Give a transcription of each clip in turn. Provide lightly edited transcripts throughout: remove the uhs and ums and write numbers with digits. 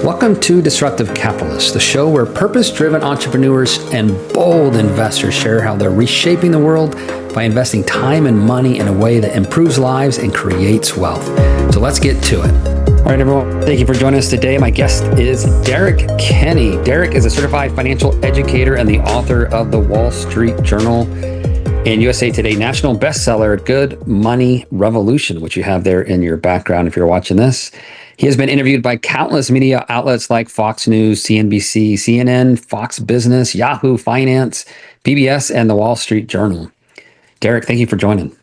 Welcome to Disruptive Capitalists, the show where purpose-driven entrepreneurs and bold investors share how they're reshaping the world by investing time and money in a way that improves lives and creates wealth. So let's get to it. All right, everyone. Thank you for joining us today. My guest is Derrick Kinney. Derrick is a certified financial educator and the author of the Wall Street Journal and USA Today national bestseller, Good Money Revolution, which you have there in your background if you're watching this. He has been interviewed by countless media outlets like Fox News, CNBC, CNN, Fox Business, Yahoo Finance, PBS, and the Wall Street Journal. Derrick, thank you for joining.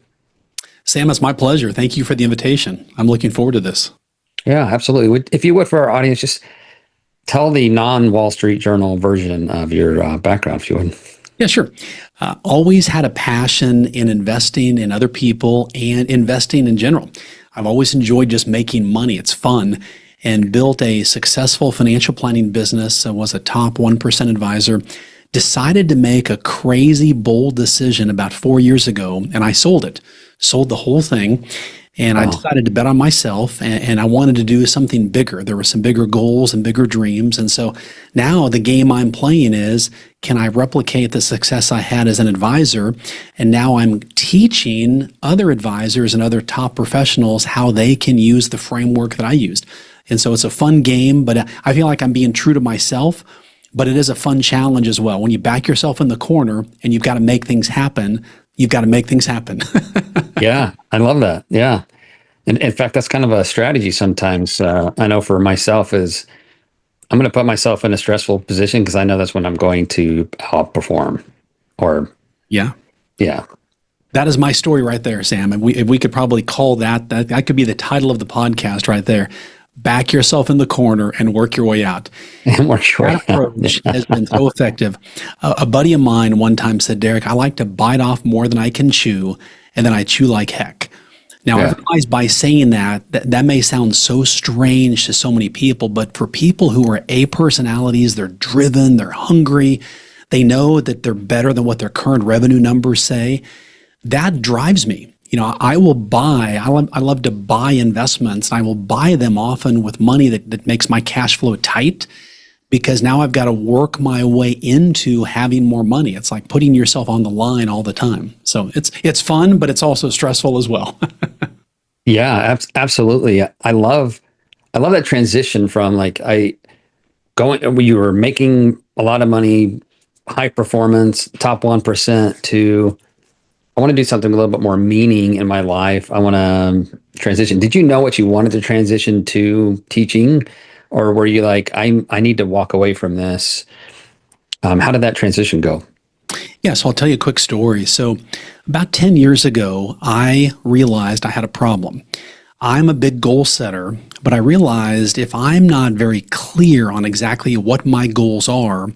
Sam, it's my pleasure. Thank you for the invitation. I'm looking forward to this. Yeah, absolutely. If you would, for our audience, just tell the non-Wall Street Journal version of your background, if you would. Yeah, sure. Always had a passion in investing in other people and investing in general. I've always enjoyed just making money. It's fun, and built a successful financial planning business. I was a top 1% advisor. Decided to make a crazy, bold decision about 4 years ago, and I sold it. Sold the whole thing. And I decided to bet on myself, and I wanted to do something bigger. There were some bigger goals and bigger dreams. And so now the game I'm playing is, can I replicate the success I had as an advisor? And now I'm teaching other advisors and other top professionals how they can use the framework that I used. And so it's a fun game, but I feel like I'm being true to myself, but it is a fun challenge as well. When you back yourself in the corner and you've got to make things happen, you've got to make things happen. Yeah, I love that. Yeah. And in fact, that's kind of a strategy sometimes. I know for myself is I'm going to put myself in a stressful position because I know that's when I'm going to outperform or. Yeah. Yeah. That is my story right there, Sam. And we could probably call that could be the title of the podcast right there. Back yourself in the corner and work your way out. And work your way out. That approach has been so effective. A buddy of mine one time said, Derrick, I like to bite off more than I can chew, and then I chew like heck. Now, I realize by saying that may sound so strange to so many people, but for people who are A personalities, they're driven, they're hungry, they know that they're better than what their current revenue numbers say, that drives me. You know, I love to buy investments, and I will buy them often with money that makes my cash flow tight, because now I've got to work my way into having more money. It's like putting yourself on the line all the time. So it's fun, but it's also stressful as well. Yeah, absolutely. I love that transition from you were making a lot of money, high performance, top 1% to I want to do something with a little bit more meaning in my life. I want to transition. Did you know what you wanted to transition to teaching? Or were you like, I need to walk away from this? How did that transition go? Yeah, so I'll tell you a quick story. So about 10 years ago, I realized I had a problem. I'm a big goal setter, but I realized if I'm not very clear on exactly what my goals are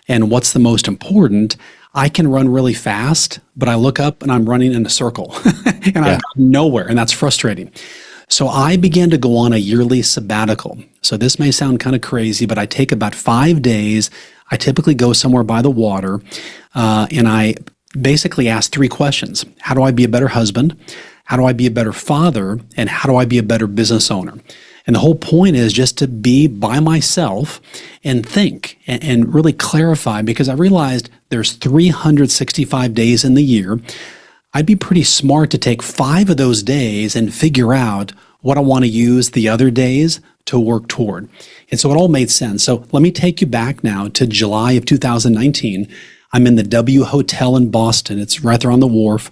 and what's the most important, I can run really fast, but I look up and I'm running in a circle and I'm nowhere, and that's frustrating. So I began to go on a yearly sabbatical. So this may sound kind of crazy, but I take about 5 days. I typically go somewhere by the water, and I basically ask 3 questions. How do I be a better husband? How do I be a better father? And how do I be a better business owner? And the whole point is just to be by myself and think and really clarify, because I realized there's 365 days in the year. I'd be pretty smart to take 5 of those days and figure out what I want to use the other days to work toward. And so it all made sense. So let me take you back now to July of 2019. I'm in the W Hotel in Boston. It's right there on the wharf.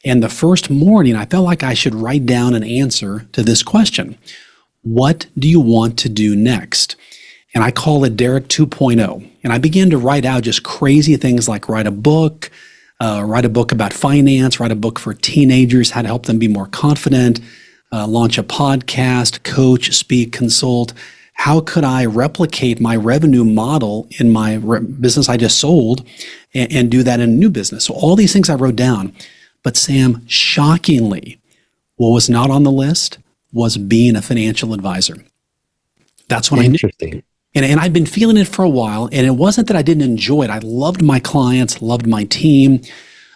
And the first morning, I felt like I should write down an answer to this question. What do you want to do next? And I call it Derrick 2.0. And I began to write out just crazy things like write a book about finance, write a book for teenagers, how to help them be more confident, launch a podcast, coach, speak, consult. How could I replicate my revenue model in my business I just sold and do that in a new business? So all these things I wrote down. But Sam, shockingly, what was not on the list was being a financial advisor. That's what I knew. And I'd been feeling it for a while, and it wasn't that I didn't enjoy it. I loved my clients, loved my team,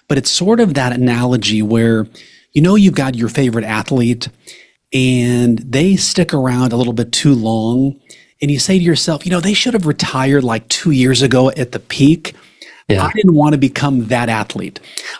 but it's sort of that analogy where, you know, you've got your favorite athlete and they stick around a little bit too long and you say to yourself, they should have retired like 2 years ago at the peak. Yeah. I didn't want to become that athlete.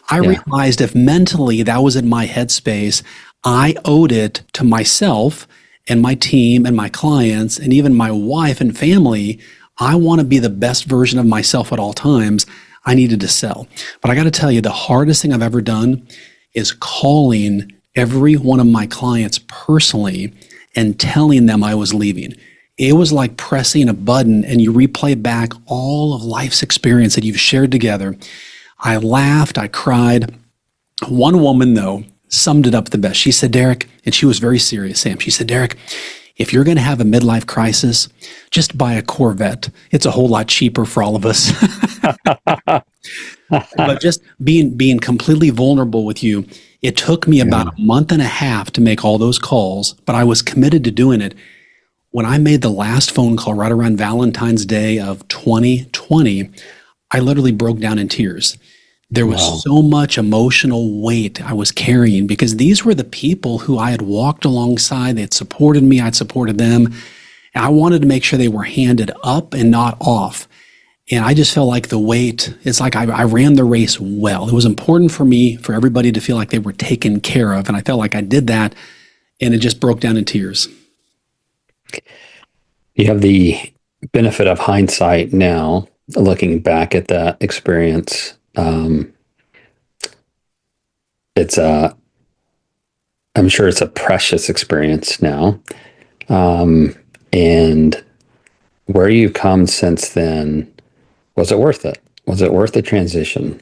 I Yeah. realized if mentally that was in my headspace, I owed it to myself and my team and my clients and even my wife and family. I want to be the best version of myself at all times. I needed to sell. But I got to tell you, the hardest thing I've ever done is calling every one of my clients personally and telling them I was leaving. It was like pressing a button and you replay back all of life's experience that you've shared together. I laughed, I cried. One woman, though, summed it up the best. She said, Derrick, and she was very serious, Sam. She said, Derrick, if you're going to have a midlife crisis, just buy a Corvette. It's a whole lot cheaper for all of us. But just being completely vulnerable with you, it took me about a month and a half to make all those calls, but I was committed to doing it. When I made the last phone call right around Valentine's Day of 2020, I literally broke down in tears. There was so much emotional weight I was carrying because these were the people who I had walked alongside. They had supported me. I'd supported them. And I wanted to make sure they were handed up and not off. And I just felt like the weight, it's like I ran the race well. It was important for me, for everybody to feel like they were taken care of. And I felt like I did that. And it just broke down in tears. You have the benefit of hindsight now, looking back at that experience. I'm sure it's a precious experience now. And where you've come since then, was it worth it? Was it worth the transition?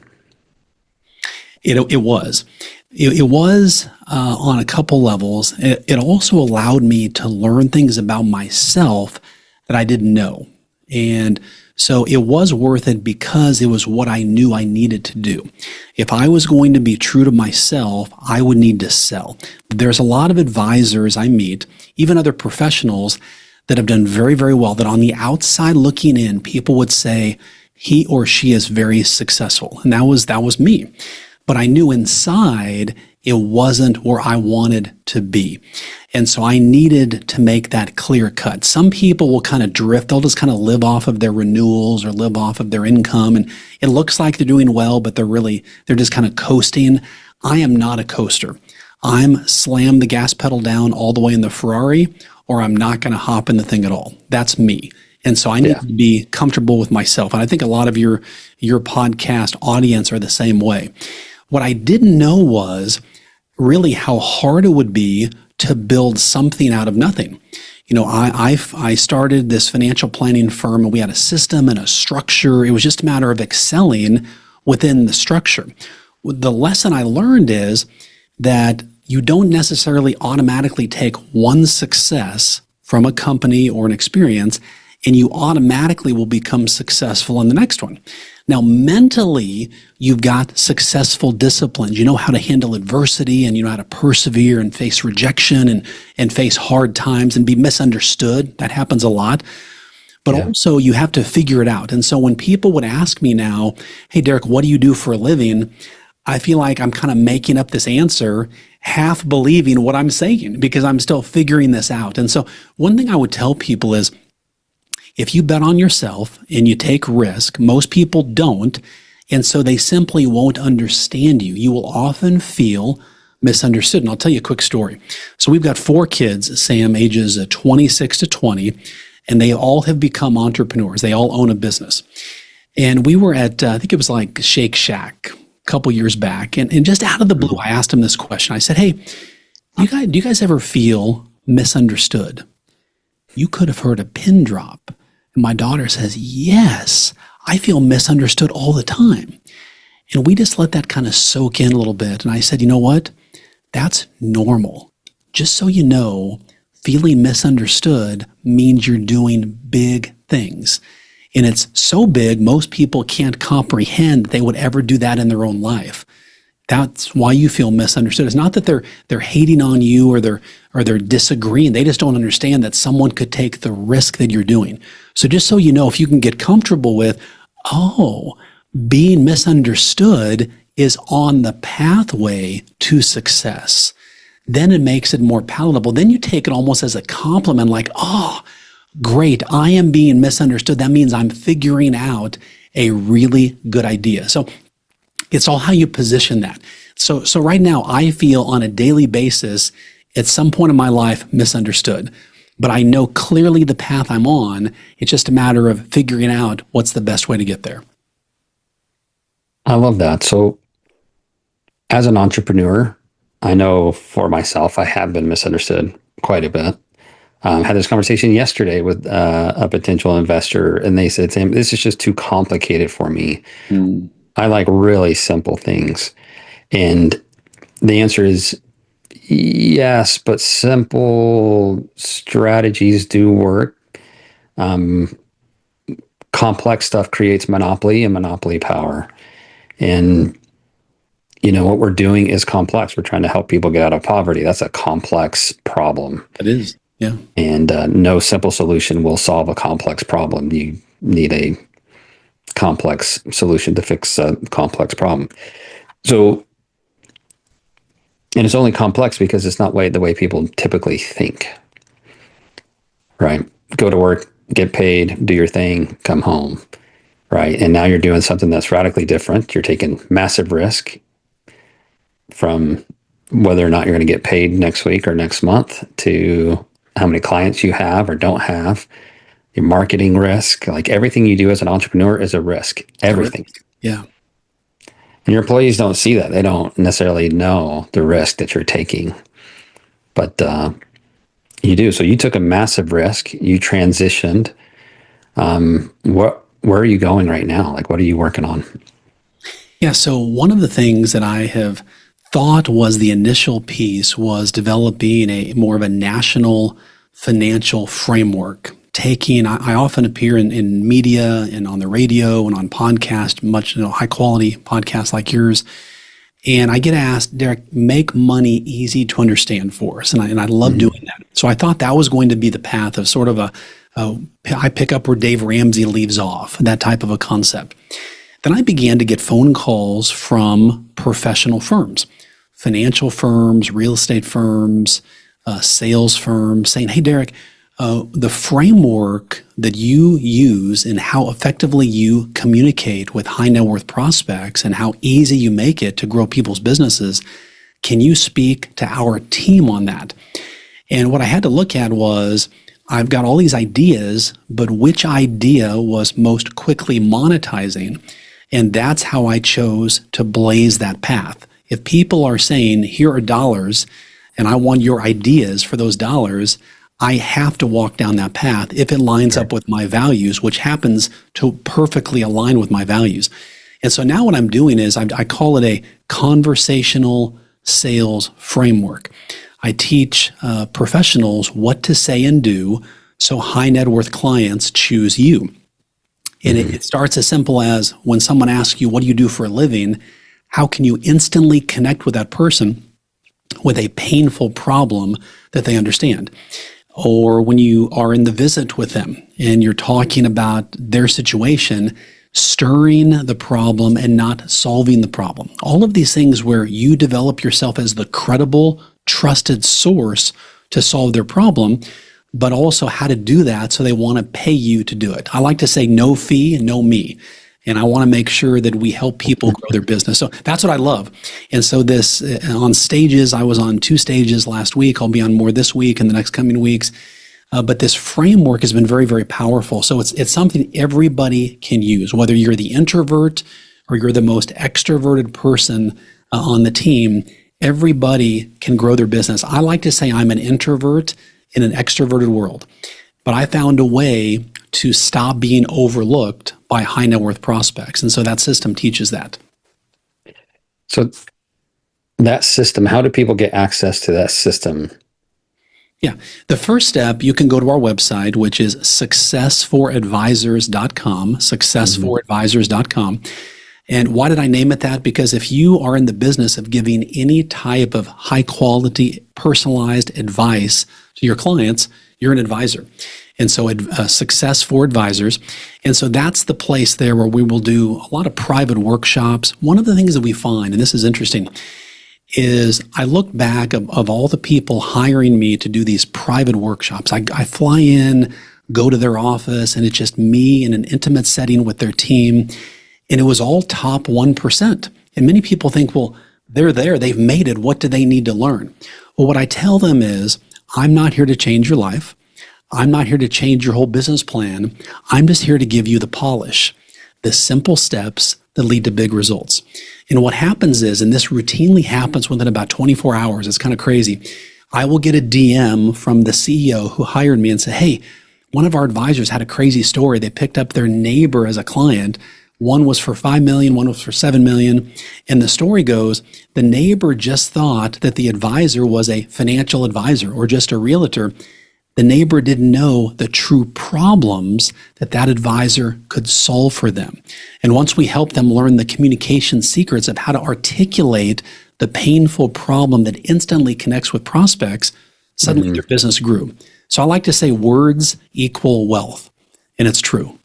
It was. It was on a couple levels. It also allowed me to learn things about myself that I didn't know. And so it was worth it because it was what I knew I needed to do. If I was going to be true to myself, I would need to sell. There's a lot of advisors I meet, even other professionals that have done very, very well, that on the outside looking in, people would say he or she is very successful. And that was me. But I knew inside it wasn't where I wanted to be. And so I needed to make that clear cut. Some people will kind of drift. They'll just kind of live off of their renewals or live off of their income. And it looks like they're doing well, but they're just kind of coasting. I am not a coaster. I'm slam the gas pedal down all the way in the Ferrari, or I'm not going to hop in the thing at all. That's me. And so I need to be comfortable with myself. And I think a lot of your podcast audience are the same way. What I didn't know was really how hard it would be to build something out of nothing. I started this financial planning firm and we had a system and a structure. It was just a matter of excelling within the structure. The lesson I learned is that you don't necessarily automatically take one success from a company or an experience and you automatically will become successful in the next one. Now, mentally, you've got successful disciplines. You know how to handle adversity and you know how to persevere and face rejection and face hard times and be misunderstood. That happens a lot. But also you have to figure it out. And so when people would ask me now, hey, Derrick, what do you do for a living? I feel like I'm kind of making up this answer, half believing what I'm saying because I'm still figuring this out. And so one thing I would tell people is, if you bet on yourself and you take risk, most people don't, and so they simply won't understand you. You will often feel misunderstood. And I'll tell you a quick story. So we've got 4 kids, Sam, ages 26 to 20, and they all have become entrepreneurs. They all own a business. And we were at, I think it was like Shake Shack a couple years back, and just out of the blue, I asked them this question. I said, hey, do you guys ever feel misunderstood? You could have heard a pin drop. And my daughter says, yes, I feel misunderstood all the time. And we just let that kind of soak in a little bit. And I said, you know what? That's normal. Just so you know, feeling misunderstood means you're doing big things. And it's so big, most people can't comprehend that they would ever do that in their own life. That's why you feel misunderstood. It's not that they're hating on you or they're disagreeing. They just don't understand that someone could take the risk that you're doing. So just so you know, if you can get comfortable with, being misunderstood is on the pathway to success, then it makes it more palatable. Then you take it almost as a compliment, like, Great. I am being misunderstood. That means I'm figuring out a really good idea. So it's all how you position that. So right now I feel on a daily basis, at some point in my life, misunderstood. But I know clearly the path I'm on. It's just a matter of figuring out what's the best way to get there. I love that. So as an entrepreneur, I know for myself, I have been misunderstood quite a bit. Had this conversation yesterday with a potential investor, and they said, Sam, this is just too complicated for me. I like really simple things. And the answer is yes, but simple strategies do work. Complex stuff creates monopoly and monopoly power. And what we're doing is complex. We're trying to help people get out of poverty. That's a complex problem. It is. Yeah. And no simple solution will solve a complex problem. You need a complex solution to fix a complex problem. So, and it's only complex because it's not the way people typically think, right? Go to work, get paid, do your thing, come home, right? And now you're doing something that's radically different. You're taking massive risk from whether or not you're going to get paid next week or next month to how many clients you have or don't have, your marketing risk. Like everything you do as an entrepreneur is a risk, everything. Yeah. And your employees don't see that. They don't necessarily know the risk that you're taking, but you do. So you took a massive risk. You transitioned. Where are you going right now? Like, what are you working on? Yeah. So one of the things that I have thought was the initial piece was developing a more of a national financial framework. I often appear in media and on the radio and on podcasts, much high quality podcasts like yours. And I get asked, Derrick, make money easy to understand for us. And I love doing that. So I thought that was going to be the path of sort of I pick up where Dave Ramsey leaves off, that type of a concept. Then I began to get phone calls from professional firms, financial firms, real estate firms, sales firms saying, hey, Derrick, the framework that you use and how effectively you communicate with high net worth prospects and how easy you make it to grow people's businesses, can you speak to our team on that? And what I had to look at was, I've got all these ideas, but which idea was most quickly monetizing? And that's how I chose to blaze that path. If people are saying, here are dollars, and I want your ideas for those dollars, I have to walk down that path if it lines up with my values, which happens to perfectly align with my values. And so now what I'm doing is I call it a conversational sales framework. I teach professionals what to say and do so high net worth clients choose you. And it starts as simple as when someone asks you, what do you do for a living? How can you instantly connect with that person with a painful problem that they understand? Or when you are in the visit with them and you're talking about their situation, stirring the problem and not solving the problem. All of these things where you develop yourself as the credible, trusted source to solve their problem, but also how to do that so they want to pay you to do it. I like to say no fee, no me. And I want to make sure that we help people grow their business. So that's what I love. And so this on stages, I was on 2 stages last week. I'll be on more this week and the next coming weeks. But this framework has been very, very powerful. So it's something everybody can use, whether you're the introvert or you're the most extroverted person on the team. Everybody can grow their business. I like to say I'm an introvert in an extroverted world. But I found a way to stop being overlooked by high net worth prospects. And so that system teaches that. So that system, how do people get access to that system? Yeah. The first step, you can go to our website, which is successforadvisors.com, successforadvisors.com. And why did I name it that? Because if you are in the business of giving any type of high quality, personalized advice to your clients, you're an advisor. And so Success for Advisors. And so that's the place there where we will do a lot of private workshops. One of the things that we find, and this is interesting, is I look back of all the people hiring me to do these private workshops. I fly in go to their office and it's just me in an intimate setting with their team. And it was all top 1%. And many people think, well, they're there, they've made it. What do they need to learn? Well, what I tell them is, I'm not here to change your life. I'm not here to change your whole business plan. I'm just here to give you the polish, the simple steps that lead to big results. And what happens is, and this routinely happens within about 24 hours, it's kind of crazy. I will get a DM from the CEO who hired me and say, hey, one of our advisors had a crazy story. They picked up their neighbor as a client. One was for 5 million, one was for 7 million. And the story goes, the neighbor just thought that the advisor was a financial advisor or just a realtor. The neighbor didn't know the true problems that that advisor could solve for them. And once we help them learn the communication secrets of how to articulate the painful problem that instantly connects with prospects, suddenly their business grew. So I like to say words equal wealth, and it's true.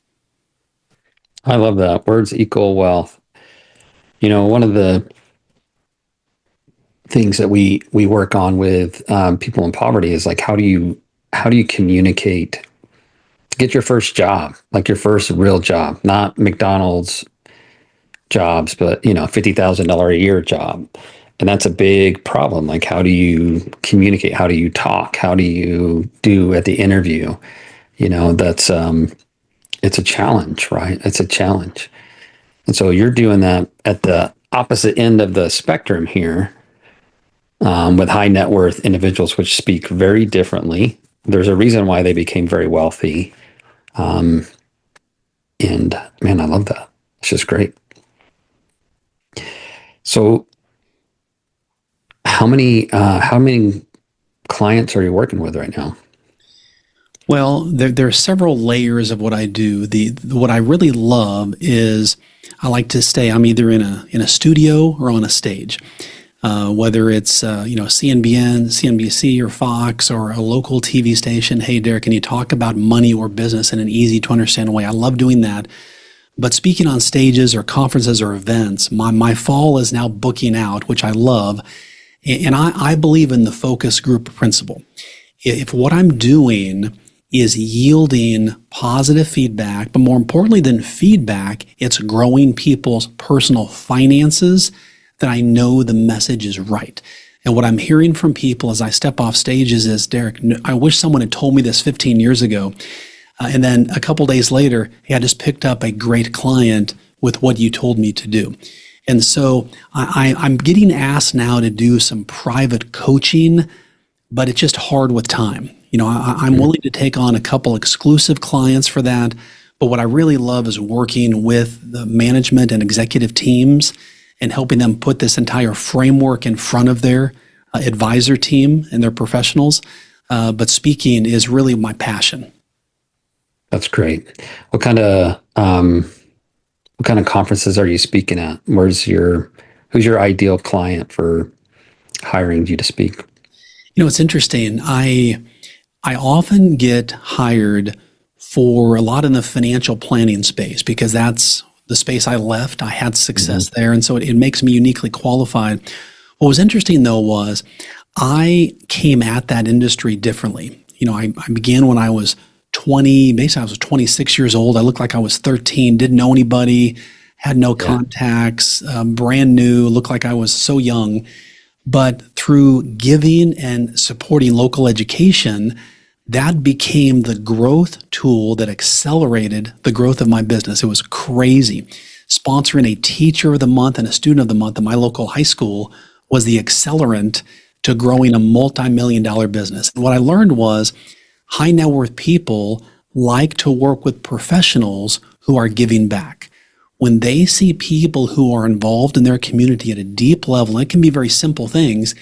I love that. Words equal wealth. You know, one of the things that we work on with people in poverty is like, how do you communicate to get your first job, like your first real job, not McDonald's jobs, but you know, $50,000 a year job. And that's a big problem. Like, how do you communicate? How do you talk? How do you do at the interview? You know, that's it's a challenge, right? It's a challenge. And so you're doing that at the opposite end of the spectrum here, with high net worth individuals, which speak very differently. There's a reason why they became very wealthy. And man, I love that. It's just great. So how many clients are you working with right now? Well, there are several layers of what I do. What I really love is I like to stay. I'm either in a studio or on a stage, whether it's CNBN, CNBC, or Fox, or a local TV station. Hey, Derrick, can you talk about money or business in an easy to understand way? I love doing that. But speaking on stages or conferences or events, my fall is now booking out, which I love. And I believe in the focus group principle. If what I'm doing is yielding positive feedback, but more importantly than feedback, it's growing people's personal finances, then I know the message is right. And what I'm hearing from people as I step off stages is, Derrick, I wish someone had told me this 15 years ago. And then a couple days later, hey, I just picked up a great client with what you told me to do. And so I'm getting asked now to do some private coaching, but it's just hard with time. You know, I'm willing to take on a couple exclusive clients for that. But what I really love is working with the management and executive teams and helping them put this entire framework in front of their advisor team and their professionals. But speaking is really my passion. That's great. What kind of conferences are you speaking at? Who's your ideal client for hiring you to speak? You know, it's interesting. I often get hired for a lot in the financial planning space because that's the space I left. I had success there. And so it makes me uniquely qualified. What was interesting though was I came at that industry differently. You know, I began when I was 20, basically I was 26 years old. I looked like I was 13, didn't know anybody, had no contacts, brand new, looked like I was so young. But through giving and supporting local education, that became the growth tool that accelerated the growth of my business. It was crazy. Sponsoring a teacher of the month and a student of the month at my local high school was the accelerant to growing a multi-million-dollar business. And what I learned was high net worth people like to work with professionals who are giving back. When they see people who are involved in their community at a deep level, it can be very simple things,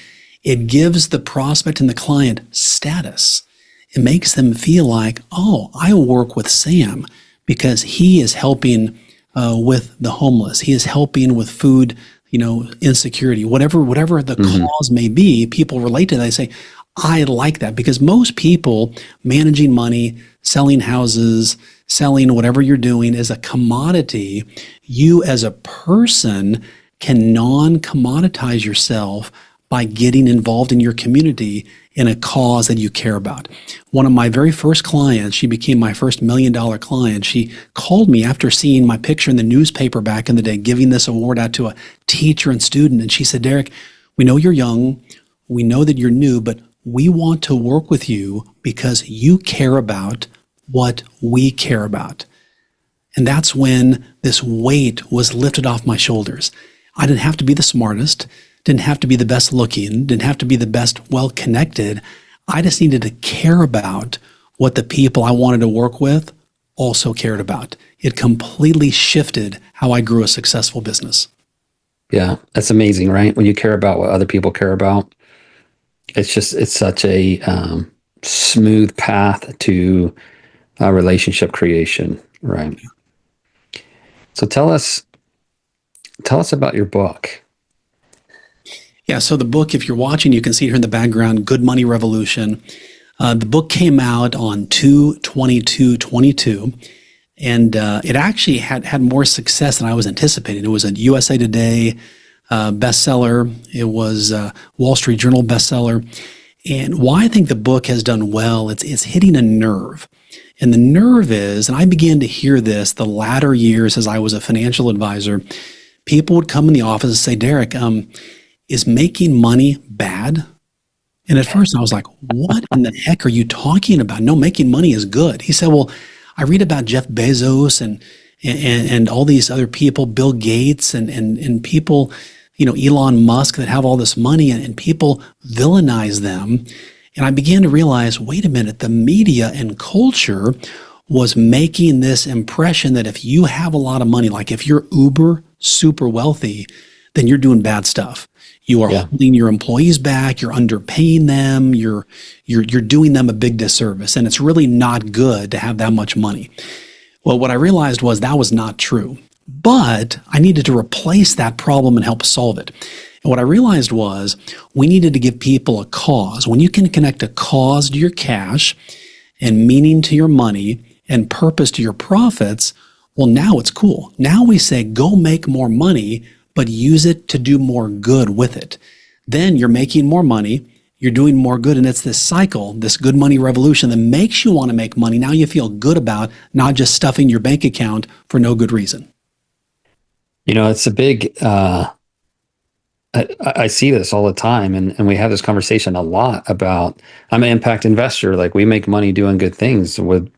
it gives the prospect and the client status. It makes them feel like, oh, I work with Sam because he is helping with the homeless. He is helping with food, insecurity, whatever the cause may be. People relate to that. They say, I like that, because most people managing money, selling houses, selling whatever you're doing is a commodity. You as a person can non-commoditize yourself by getting involved in your community in a cause that you care about. One of my very first clients, she became my first $1 million client. She called me after seeing my picture in the newspaper back in the day, giving this award out to a teacher and student. And she said, Derrick, we know you're young. We know that you're new, but we want to work with you because you care about what we care about. And that's when this weight was lifted off my shoulders. I didn't have to be the smartest, didn't have to be the best looking, didn't have to be the best well-connected. I just needed to care about what the people I wanted to work with also cared about. It completely shifted how I grew a successful business. Yeah, that's amazing, right? When you care about what other people care about, it's such a smooth path to relationship creation, right? So tell us about your book. Yeah, so the book, if you're watching, you can see here in the background, Good Money Revolution. The book came out on 2/22/22, and it actually had more success than I was anticipating. It was a USA Today bestseller. It was a Wall Street Journal bestseller. And why I think the book has done well, it's hitting a nerve. And the nerve is, and I began to hear this the latter years as I was a financial advisor, people would come in the office and say, Derrick, is making money bad? And at first I was like, what in the heck are you talking about? No, making money is good. He said, well, I read about Jeff Bezos and all these other people, Bill Gates and people, Elon Musk that have all this money and people villainize them. And I began to realize, wait a minute, the media and culture was making this impression that if you have a lot of money, like if you're uber super wealthy, then you're doing bad stuff. You are holding your employees back, you're underpaying them, you're doing them a big disservice, and it's really not good to have that much money. Well, what I realized was that was not true, but I needed to replace that problem and help solve it. And what I realized was we needed to give people a cause. When you can connect a cause to your cash and meaning to your money and purpose to your profits, well, now it's cool. Now we say, go make more money, but use it to do more good with it. Then you're making more money, you're doing more good, and it's this cycle, this good money revolution that makes you want to make money. Now you feel good about not just stuffing your bank account for no good reason. It's a big, I see this all the time, and we have this conversation a lot about, I'm an impact investor. Like, we make money doing good things with,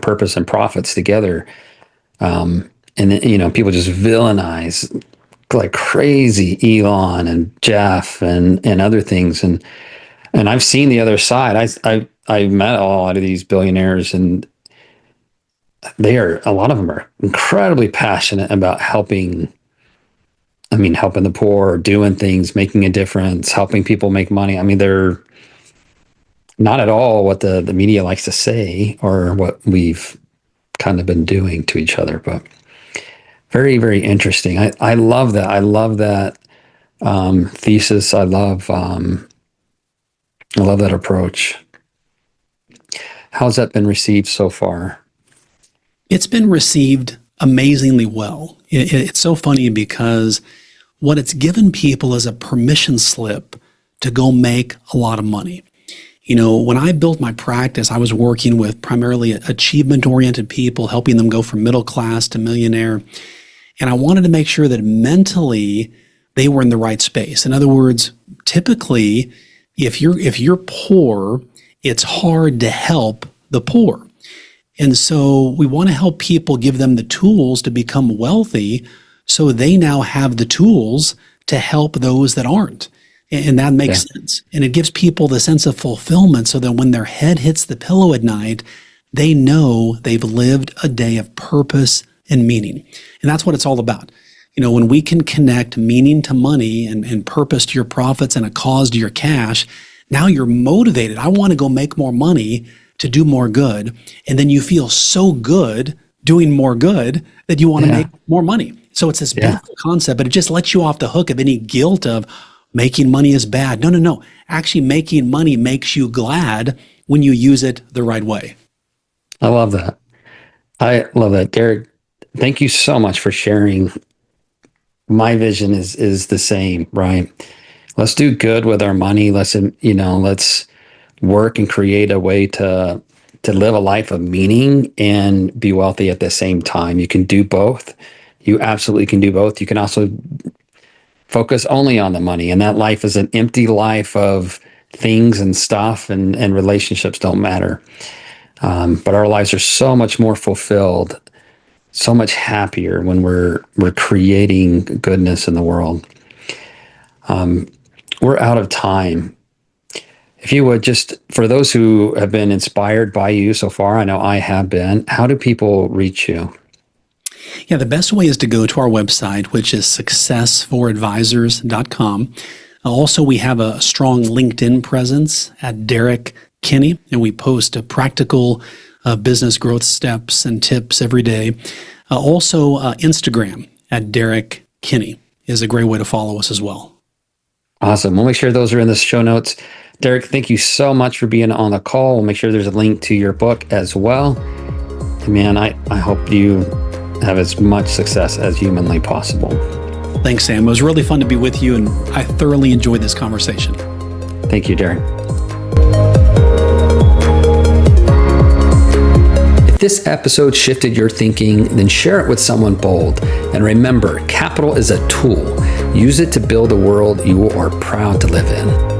purpose and profits together. And then, people just villainize like crazy Elon and Jeff and other things. And I've seen the other side. I met a lot of these billionaires, and a lot of them are incredibly passionate about helping the poor, doing things, making a difference, helping people make money. They're not at all what the media likes to say or what we've kind of been doing to each other, but very, very interesting. I love that. I love that thesis. I love that approach. How's that been received so far? It's been received amazingly well. It's so funny because what it's given people is a permission slip to go make a lot of money. When I built my practice, I was working with primarily achievement-oriented people, helping them go from middle class to millionaire. And I wanted to make sure that mentally they were in the right space. In other words, typically, if you're poor, it's hard to help the poor. And so we want to help people, give them the tools to become wealthy so they now have the tools to help those that aren't. And that makes sense. And it gives people the sense of fulfillment so that when their head hits the pillow at night, they know they've lived a day of purpose and meaning. And that's what it's all about. When we can connect meaning to money and purpose to your profits and a cause to your cash, now you're motivated. I want to go make more money to do more good. And then you feel so good doing more good that you want to make more money. So it's this beautiful concept, but it just lets you off the hook of any guilt of making money is bad. No. Actually, making money makes you glad when you use it the right way. I love that. Derrick, thank you so much for sharing. My vision is the same, right? let's do good with our money. Let's work and create a way to live a life of meaning and be wealthy at the same time. You can do both. You absolutely can do both. You can also focus only on the money, and that life is an empty life of things and stuff, and relationships don't matter. But our lives are so much more fulfilled, so much happier when we're creating goodness in the world. We're out of time. If you would, just for those who have been inspired by you so far, I know I have been, how do people reach you? Yeah, the best way is to go to our website, which is successforadvisors.com. Also, we have a strong LinkedIn presence at Derrick Kinney, and we post practical business growth steps and tips every day. Also, Instagram at Derrick Kinney is a great way to follow us as well. Awesome. We'll make sure those are in the show notes. Derrick, thank you so much for being on the call. We'll make sure there's a link to your book as well. And man, I hope you have as much success as humanly possible. Thanks, Sam. It was really fun to be with you, and I thoroughly enjoyed this conversation. Thank you, Derrick. If this episode shifted your thinking, then share it with someone bold. And remember, capital is a tool. Use it to build a world you are proud to live in.